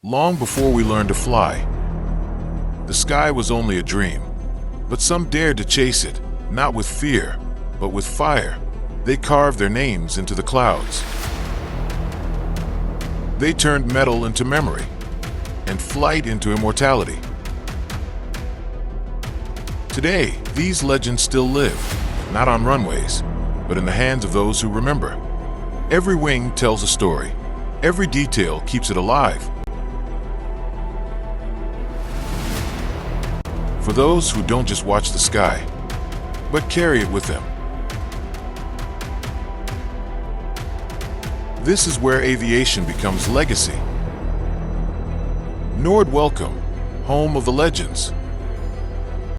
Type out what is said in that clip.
Long before we learned to fly, the sky was only a dream. But some dared to chase it, not with fear, but with fire. They carved their names into the clouds. They turned metal into memory, and flight into immortality. Today, these legends still live, not on runways, but in the hands of those who remember. Every wing tells a story. Every detail keeps it alive. For those who don't just watch the sky, but carry it with them. This is where aviation becomes legacy. Nord Welcome, home of the legends.